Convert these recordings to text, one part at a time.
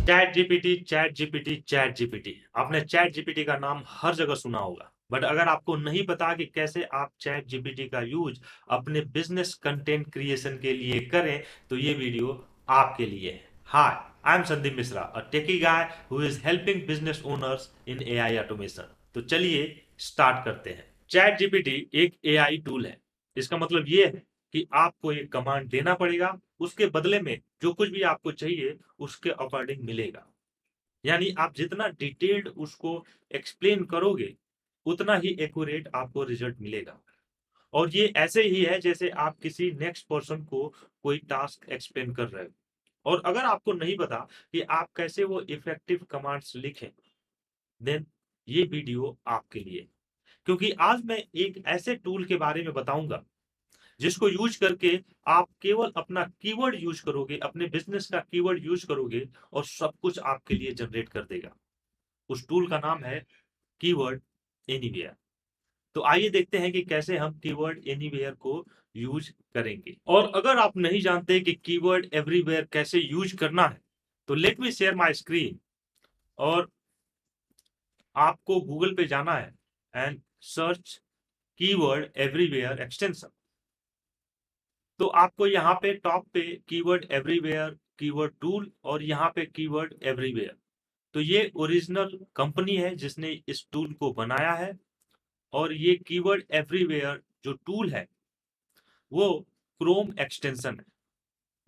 Chat GPT आपने chat GPT का नाम हर जगह सुना होगा। बट अगर आपको नहीं पता कि कैसे आप चैट जीपीटी का यूज अपने बिजनेस कंटेंट क्रिएशन के लिए करें, तो ये वीडियो आपके लिए है। Hi, I am Sandeep Mishra, a techie guy who is helping business owners in AI automation. तो चलिए स्टार्ट करते हैं। चैट जीपीटी एक एआई टूल है। इसका मतलब ये है कि आपको एक कमांड देना पड़ेगा, उसके बदले में जो कुछ भी आपको चाहिए उसके अकॉर्डिंग मिलेगा। यानी आप जितना डिटेल्ड उसको एक्सप्लेन करोगे, उतना ही एक्यूरेट आपको रिजल्ट मिलेगा। और ये ऐसे ही है जैसे आप किसी नेक्स्ट पर्सन को कोई टास्क एक्सप्लेन कर रहे हो। और अगर आपको नहीं पता कि आप कैसे वो इफेक्टिव कमांड्स लिखें, देन ये वीडियो आपके लिए। क्योंकि आज मैं एक ऐसे टूल के बारे में बताऊंगा जिसको यूज करके आप केवल अपना कीवर्ड यूज करोगे, अपने बिजनेस का कीवर्ड यूज करोगे और सब कुछ आपके लिए जनरेट कर देगा। उस टूल का नाम है कीवर्ड एनीवेयर। तो आइए देखते हैं कि कैसे हम कीवर्ड एनीवेयर को यूज करेंगे। और अगर आप नहीं जानते कि कीवर्ड एवरीवेयर कैसे यूज करना है, तो let me share my screen. और आपको गूगल पे जाना है and search keyword everywhere extension. तो आपको यहाँ पे टॉप पे कीवर्ड एवरीवेयर, कीवर्ड टूल और यहाँ पे कीवर्ड एवरीवेयर। तो ये ओरिजिनल कंपनी है जिसने इस टूल को बनाया है। और ये कीवर्ड एवरीवेयर जो टूल है वो क्रोम एक्सटेंशन है।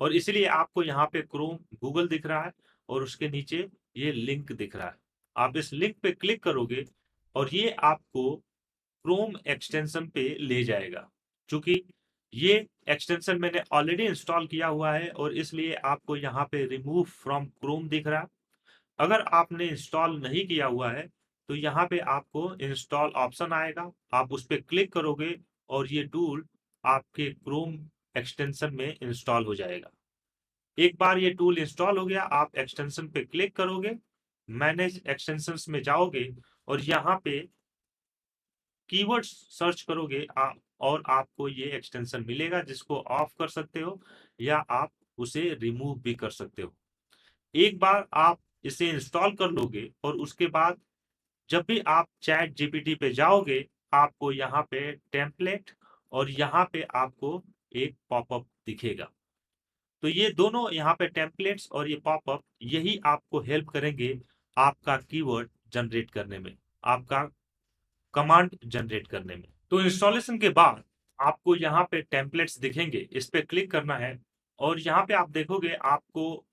और इसलिए आपको यहाँ पे क्रोम गूगल दिख रहा है और उसके नीचे ये लिंक दिख रहा है। आप इस लिंक पे क्लिक करोगे और ये आपको क्रोम एक्सटेंशन पे ले जाएगा। चूंकि ये एक्सटेंशन मैंने ऑलरेडी इंस्टॉल किया हुआ है और इसलिए आपको यहाँ पे रिमूव फ्रॉम क्रोम दिख रहा है। अगर आपने इंस्टॉल नहीं किया हुआ है तो यहाँ पे आपको इंस्टॉल ऑप्शन आएगा, आप उस पर क्लिक करोगे और ये टूल आपके क्रोम एक्सटेंशन में इंस्टॉल हो जाएगा। एक बार ये टूल इंस्टॉल हो गया, आप एक्सटेंशन पे क्लिक करोगे, मैनेज एक्सटेंशंस में जाओगे और यहाँ पे कीवर्ड सर्च करोगे और आपको ये एक्सटेंशन मिलेगा जिसको ऑफ कर सकते हो या आप उसे रिमूव भी कर सकते हो। एक बार आप इसे इंस्टॉल कर लोगे और उसके बाद जब भी आप चैट जीपीटी पे जाओगे, आपको यहाँ पे टेम्पलेट और यहाँ पे आपको एक पॉपअप दिखेगा। तो ये दोनों यहाँ पे टेम्पलेट्स और ये पॉपअप यही आपको हेल्प करेंगे आपका कीवर्ड जनरेट करने में, आपका कमांड जनरेट करने में। तो इंस्टॉलेशन के बाद आपको यहाँ पे टेम्पलेट्स दिखेंगे, इस पे क्लिक करना है और यहाँ पे आप देखोगे आपको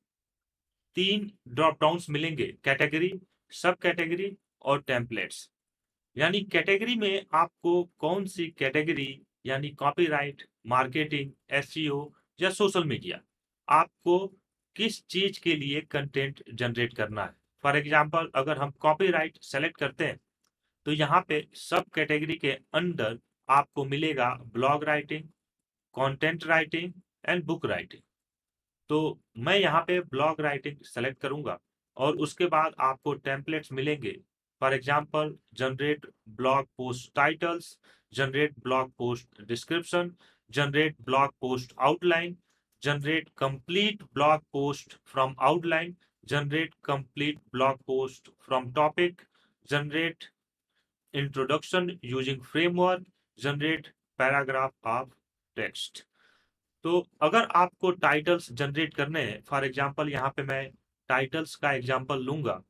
3 ड्रॉप डाउन्स मिलेंगे, कैटेगरी, सब कैटेगरी और टेम्पलेट्स। यानी कैटेगरी में आपको कौन सी कैटेगरी, यानी कॉपीराइट, मार्केटिंग, एसईओ या सोशल मीडिया, आपको किस चीज के लिए कंटेंट जनरेट करना है। फॉर एग्जांपल अगर हम कॉपीराइट सेलेक्ट करते हैं तो यहाँ पे सब कैटेगरी के अंदर आपको मिलेगा blog writing, content writing and book writing. तो मैं यहाँ पे ब्लॉग राइटिंग सेलेक्ट करूंगा और उसके बाद आपको टेम्पलेट्स मिलेंगे। For example generate blog post titles, generate blog post description, generate blog post outline, generate complete blog post from outline, generate complete blog post from topic, generate introduction using framework, generate paragraph of text. तो अगर आपको titles generate करने हैं, for example यहाँ पे मैं titles का example लूंगा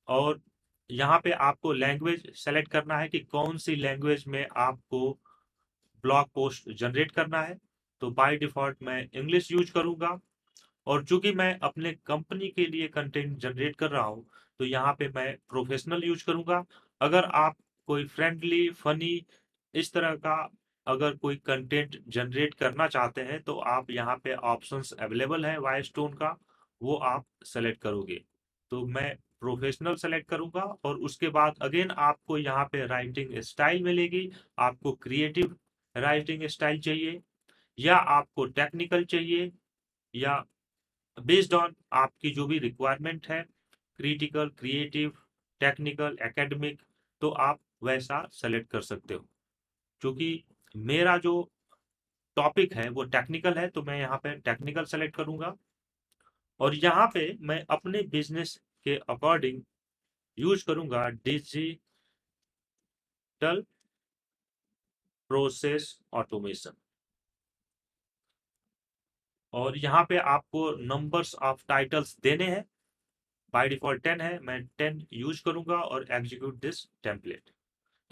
और यहाँ पे आपको लैंग्वेज सेलेक्ट करना है कि कौन सी लैंग्वेज में आपको ब्लॉग पोस्ट जनरेट करना है। तो बाय डिफॉल्ट मैं इंग्लिश यूज करूंगा। और चूंकि मैं अपने कंपनी के लिए कंटेंट जनरेट कर रहा हूं, तो यहाँ पे मैं प्रोफेशनल यूज करूंगा। अगर आप कोई फ्रेंडली, फनी, इस तरह का अगर कोई कंटेंट जनरेट करना चाहते हैं तो आप यहाँ पे ऑप्शंस अवेलेबल है वाइस टोन का, वो आप सेलेक्ट करोगे। तो मैं प्रोफेशनल सेलेक्ट करूंगा और उसके बाद अगेन आपको यहाँ पे राइटिंग स्टाइल मिलेगी। आपको क्रिएटिव राइटिंग स्टाइल चाहिए या आपको टेक्निकल चाहिए, या बेस्ड ऑन आपकी जो भी रिक्वायरमेंट है, क्रिटिकल, क्रिएटिव, टेक्निकल, एकेडमिक, तो आप वैसा सेलेक्ट कर सकते हो। क्योंकि मेरा जो टॉपिक है वो टेक्निकल है तो मैं यहाँ पे टेक्निकल सेलेक्ट करूंगा। और यहाँ पे मैं अपने बिजनेस के अकॉर्डिंग यूज करूंगा डिजिटल प्रोसेस ऑटोमेशन। और यहाँ पे आपको नंबर्स ऑफ टाइटल्स देने हैं। बाय डिफॉल्ट 10 है, मैं 10 यूज करूंगा और एग्जीक्यूट दिस टेम्पलेट।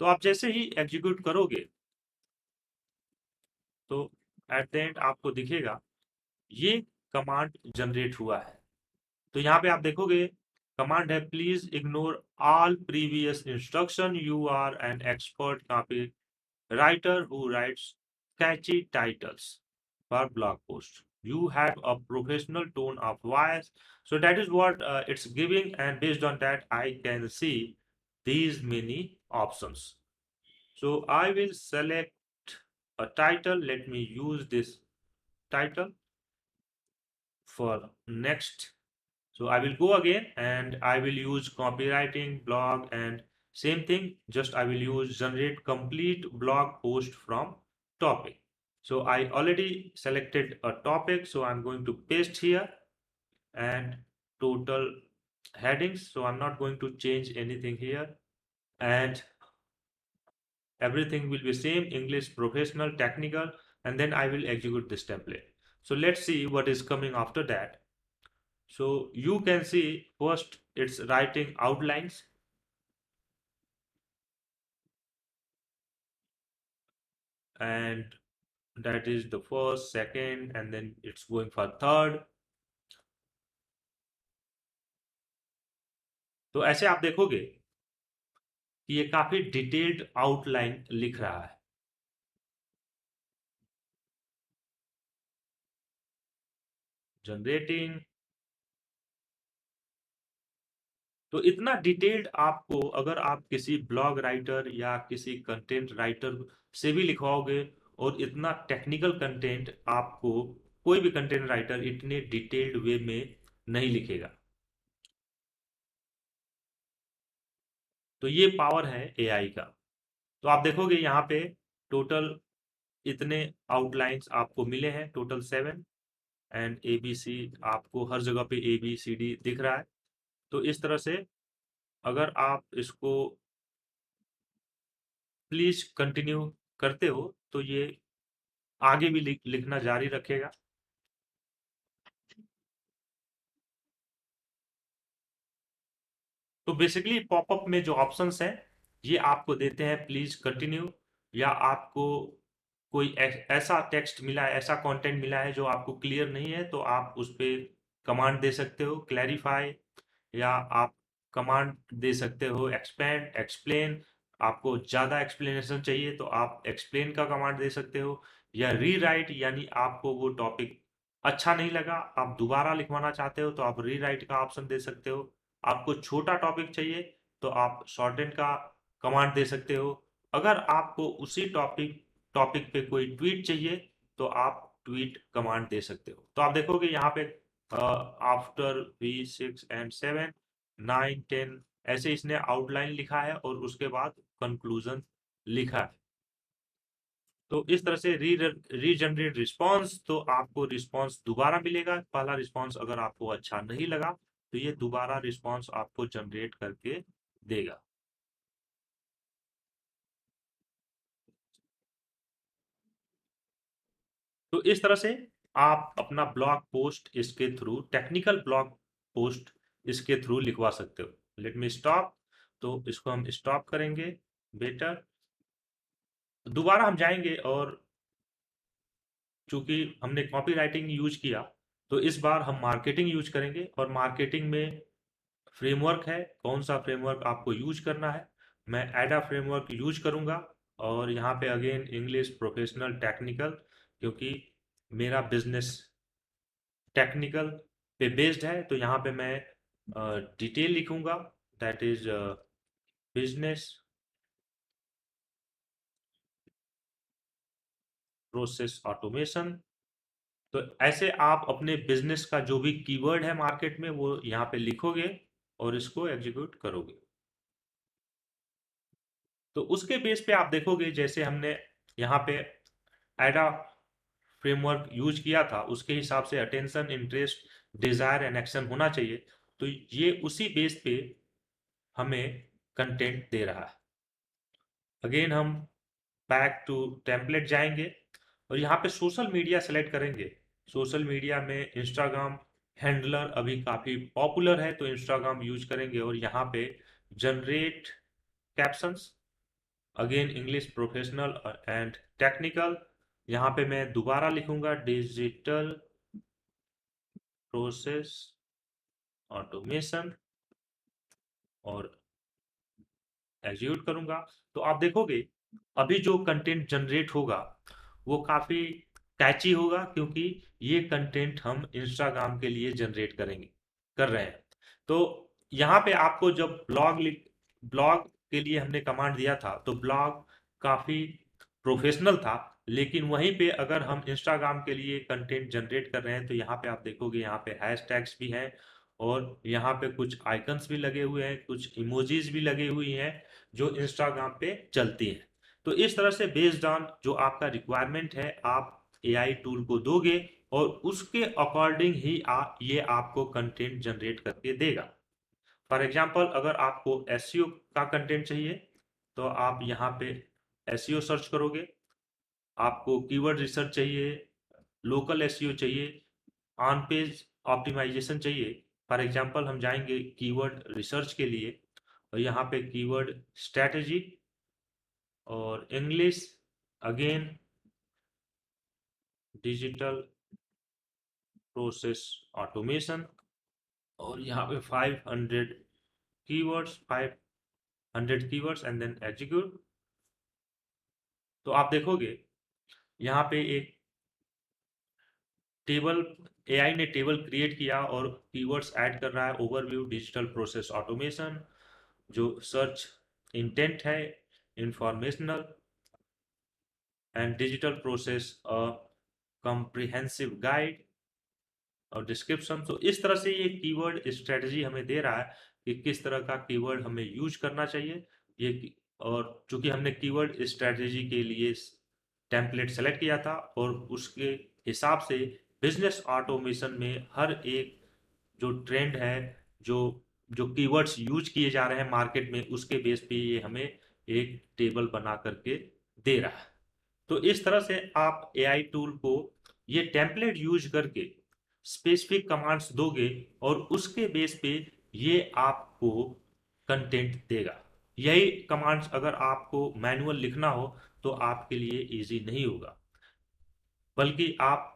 तो आप जैसे ही एग्जीक्यूट करोगे तो एट द एंड आपको दिखेगा ये कमांड जनरेट हुआ है। तो यहाँ पे आप देखोगे कमांड है, please ignore all previous instruction, you are an expert copy writer who writes catchy titles for blog post. You have a professional tone of voice. So that is what it's giving, and based on that, I can see these many options. So I will select a title. Let me use this title for next. So I will go again and I will use copywriting, blog, and same thing, just I will use generate complete blog post from topic. So I already selected a topic, so I'm going to paste here and total headings. So I'm not going to change anything here, and everything will be same, English, professional, technical, and then I will execute this template. So let's see what is coming after that. So you can see first it's writing outlines, and that is the first, second, and then it's going for third. तो ऐसे आप देखोगे कि ये काफी detailed outline लिख रहा है। जनरेटिंग। तो इतना डिटेल्ड आपको अगर आप किसी ब्लॉग राइटर या किसी कंटेंट राइटर से भी लिखवाओगे, और इतना टेक्निकल कंटेंट आपको कोई भी कंटेंट राइटर इतने डिटेल्ड वे में नहीं लिखेगा। तो ये पावर है एआई का। तो आप देखोगे यहाँ पे टोटल इतने आउटलाइंस आपको मिले हैं, total 7, and A B C आपको हर जगह पे ए बी सी डी दिख रहा है। तो इस तरह से अगर आप इसको प्लीज कंटिन्यू करते हो तो ये आगे भी लिखना जारी रखेगा। तो बेसिकली पॉपअप में जो ऑप्शंस हैं ये आपको देते हैं प्लीज कंटिन्यू, या आपको कोई ऐसा टेक्स्ट मिला है, ऐसा कंटेंट मिला है जो आपको क्लियर नहीं है, तो आप उस पे कमांड दे सकते हो क्लैरिफाई, या आप कमांड दे सकते हो एक्सपेंड, एक्सप्लेन। आपको ज़्यादा एक्सप्लेनेशन चाहिए तो आप एक्सप्लेन का कमांड दे सकते हो, या रीराइट, यानी आपको वो टॉपिक अच्छा नहीं लगा, आप दोबारा लिखवाना चाहते हो तो आप रीराइट का ऑप्शन दे सकते हो। आपको छोटा टॉपिक चाहिए तो आप शॉर्टेन का कमांड दे सकते हो। अगर आपको उसी टॉपिक टॉपिक पे कोई ट्वीट चाहिए तो आप ट्वीट कमांड दे सकते हो। तो आप देखोगे यहाँ पे आफ्टर V6 and 7, 9, 10 ऐसे इसने आउटलाइन लिखा है और उसके बाद कंक्लूजन लिखा है। तो इस तरह से रीजनरेट रिस्पॉन्स, तो आपको रिस्पॉन्स दोबारा मिलेगा। पहला रिस्पॉन्स अगर आपको अच्छा नहीं लगा तो ये दोबारा रिस्पॉन्स आपको जनरेट करके देगा। तो इस तरह से आप अपना ब्लॉग पोस्ट इसके थ्रू, टेक्निकल ब्लॉग पोस्ट इसके थ्रू लिखवा सकते हो। Let me stop. तो इसको हम स्टॉप करेंगे। बेटर दोबारा हम जाएंगे, और चूंकि हमने कॉपी राइटिंग यूज किया तो इस बार हम मार्केटिंग यूज करेंगे। और मार्केटिंग में फ्रेमवर्क है, कौन सा फ्रेमवर्क आपको यूज करना है। मैं एडा फ्रेमवर्क यूज करूंगा, और यहाँ पे अगेन इंग्लिश, प्रोफेशनल, टेक्निकल, क्योंकि मेरा बिजनेस टेक्निकल पे बेस्ड है। तो यहाँ पे मैं डिटेल लिखूंगा, that is business process automation. तो ऐसे आप अपने बिजनेस का जो भी कीवर्ड है मार्केट में वो यहाँ पे लिखोगे और इसको एग्जीक्यूट करोगे। तो उसके बेस पे आप देखोगे जैसे हमने यहाँ पे एडा फ्रेमवर्क यूज किया था उसके हिसाब से attention, interest, desire and action होना चाहिए। तो ये उसी बेस पे हमें कंटेंट दे रहा है। अगेन हम बैक टू टेम्पलेट जाएंगे और यहाँ पे सोशल मीडिया सेलेक्ट करेंगे। सोशल मीडिया में इंस्टाग्राम हैंडलर अभी काफ़ी पॉपुलर है, तो इंस्टाग्राम यूज करेंगे और यहाँ पे generate captions, again English professional and technical. यहाँ पे मैं दोबारा लिखूंगा डिजिटल प्रोसेस ऑटोमेशन और एग्जीक्यूट करूंगा। तो आप देखोगे अभी जो कंटेंट जनरेट होगा वो काफ़ी कैची होगा, क्योंकि ये कंटेंट हम इंस्टाग्राम के लिए जनरेट कर रहे हैं। तो यहाँ पे आपको जब ब्लॉग के लिए हमने कमांड दिया था तो ब्लॉग काफ़ी प्रोफेशनल था, लेकिन वहीं पे अगर हम इंस्टाग्राम के लिए कंटेंट जनरेट कर रहे हैं तो यहाँ पे आप देखोगे यहाँ पे हैशटैग्स भी हैं और यहाँ पे कुछ आइकन्स भी लगे हुए हैं, कुछ इमोजीज भी लगे हुई हैं जो इंस्टाग्राम पे चलती हैं। तो इस तरह से बेस्ड ऑन जो आपका रिक्वायरमेंट है आप एआई टूल को दोगे और उसके अकॉर्डिंग ही ये आपको कंटेंट जनरेट करके देगा। फॉर एग्जांपल अगर आपको एसईओ का कंटेंट चाहिए तो आप यहाँ पे एसईओ सर्च करोगे, आपको कीवर्ड रिसर्च चाहिए, लोकल एसईओ चाहिए, ऑन पेज ऑप्टिमाइजेशन चाहिए। फॉर एग्जांपल हम जाएंगे कीवर्ड रिसर्च के लिए और यहाँ पे कीवर्ड स्ट्रेटजी और English, again digital process automation और यहाँ पे 500 कीवर्ड्स एंड देन एग्जीक्यूट। तो आप देखोगे यहाँ पे एक टेबल, एआई ने टेबल क्रिएट किया और कीवर्ड्स ऐड कर रहा है। ओवरव्यू डिजिटल प्रोसेस ऑटोमेशन, जो सर्च इंटेंट है, informational and digital process comprehensive guide और डिस्क्रिप्शन। तो इस तरह से ये कीवर्ड स्ट्रेटजी हमें दे रहा है कि किस तरह का कीवर्ड हमें यूज करना चाहिए। और चूंकि हमने कीवर्ड स्ट्रेटजी के लिए टेम्पलेट सेलेक्ट किया था और उसके हिसाब से बिजनेस ऑटोमेशन में हर एक जो ट्रेंड है, जो जो कीवर्ड्स यूज किए जा रहे हैं मार्केट में, उसके बेस पे ये हमें एक टेबल बना करके दे रहा है। तो इस तरह से आप एआई टूल को ये टेम्पलेट यूज करके स्पेसिफिक कमांड्स दोगे और उसके बेस पे ये आपको कंटेंट देगा। यही कमांड्स अगर आपको मैनुअल लिखना हो तो आपके लिए इजी नहीं होगा, बल्कि आप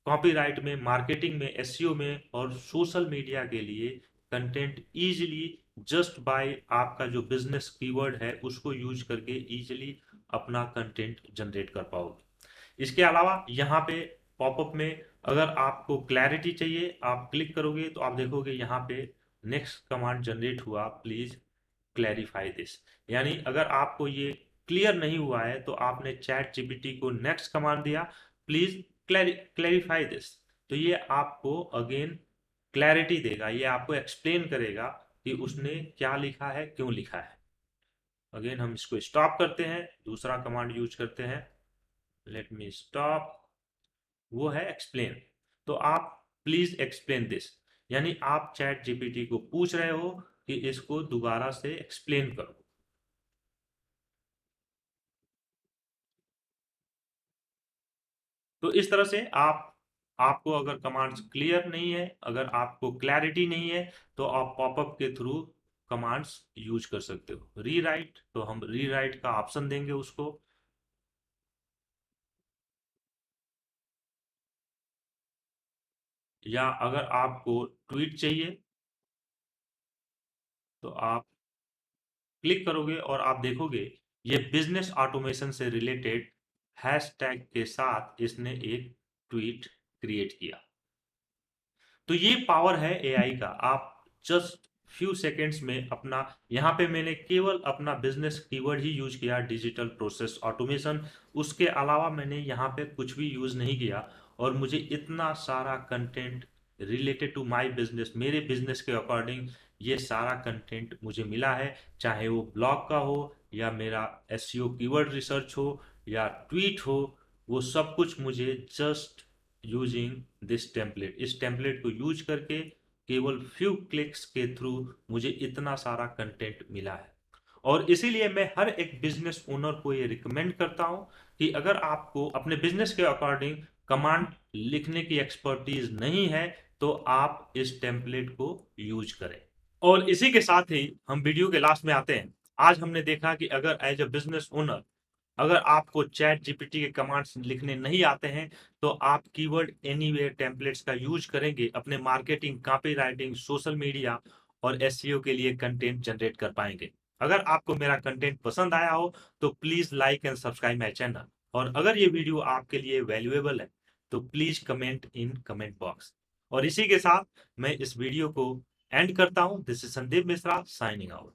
कॉपीराइट में, मार्केटिंग में, एसईओ में और सोशल मीडिया के लिए कंटेंट इजीली जस्ट बाय आपका जो बिजनेस कीवर्ड है उसको यूज करके इजीली अपना कंटेंट जनरेट कर पाओगे। इसके अलावा यहाँ पे पॉपअप में अगर आपको क्लैरिटी चाहिए आप क्लिक करोगे तो आप देखोगे यहाँ पे नेक्स्ट कमांड जनरेट हुआ, प्लीज क्लैरिफाई दिस। यानी अगर आपको ये क्लियर नहीं हुआ है तो आपने चैट जीपीटी को नेक्स्ट कमांड दिया, प्लीज क्लैरिफाई दिस। तो ये आपको अगेन क्लैरिटी देगा, ये आपको एक्सप्लेन करेगा कि उसने क्या लिखा है, क्यों लिखा है। अगेन हम इसको स्टॉप करते हैं, दूसरा कमांड यूज करते हैं, लेट मी स्टॉप, वो है एक्सप्लेन। तो आप प्लीज एक्सप्लेन दिस, यानी आप चैट जीपीटी को पूछ रहे हो कि इसको दोबारा से एक्सप्लेन करो। तो इस तरह से आपको अगर कमांड्स क्लियर नहीं है, अगर आपको क्लैरिटी नहीं है, तो आप पॉपअप के थ्रू कमांड्स यूज कर सकते हो। रीराइट, तो हम रीराइट का ऑप्शन देंगे उसको, या अगर आपको ट्वीट चाहिए तो आप क्लिक करोगे और आप देखोगे ये बिजनेस ऑटोमेशन से रिलेटेड हैशटैग के साथ इसने एक ट्वीट क्रिएट किया। तो ये पावर है एआई का। आप जस्ट फ्यू सेकेंड्स में अपना, यहाँ पे मैंने केवल अपना बिजनेस कीवर्ड ही यूज किया, डिजिटल प्रोसेस ऑटोमेशन, उसके अलावा मैंने यहाँ पे कुछ भी यूज नहीं किया और मुझे इतना सारा content related to my business, मेरे बिजनेस के अकॉर्डिंग ये सारा कंटेंट मुझे मिला है। चाहे वो ब्लॉग का हो या मेरा एसईओ कीवर्ड रिसर्च हो या ट्वीट हो, वो सब कुछ मुझे जस्ट यूजिंग दिस टेम्पलेट। इस टेम्पलेट को यूज करके केवल फ्यू क्लिक्स के थ्रू मुझे इतना सारा कंटेंट मिला है। और इसीलिए मैं हर एक बिजनेस ओनर को ये रिकमेंड करता हूं कि अगर आपको अपने बिजनेस के अकॉर्डिंग कमांड लिखने की एक्सपर्टीज नहीं है तो आप इस टेम्पलेट को यूज करें। और इसी के साथ ही हम वीडियो के लास्ट में आते हैं। आज हमने देखा कि अगर एज अ बिजनेस ओनर अगर आपको चैट जीपीटी के कमांड्स लिखने नहीं आते हैं तो आप कीवर्ड एनीवेयर टेम्पलेट्स का यूज करेंगे अपने मार्केटिंग, कॉपीराइटिंग, सोशल मीडिया और एसईओ के लिए कंटेंट जनरेट कर पाएंगे। अगर आपको मेरा कंटेंट पसंद आया हो तो please like and subscribe my channel. और अगर ये वीडियो आपके लिए वैल्यूएबल है तो please comment in comment box. और इसी के साथ मैं इस वीडियो को एंड करता हूं। This is Sandeep Mishra signing out.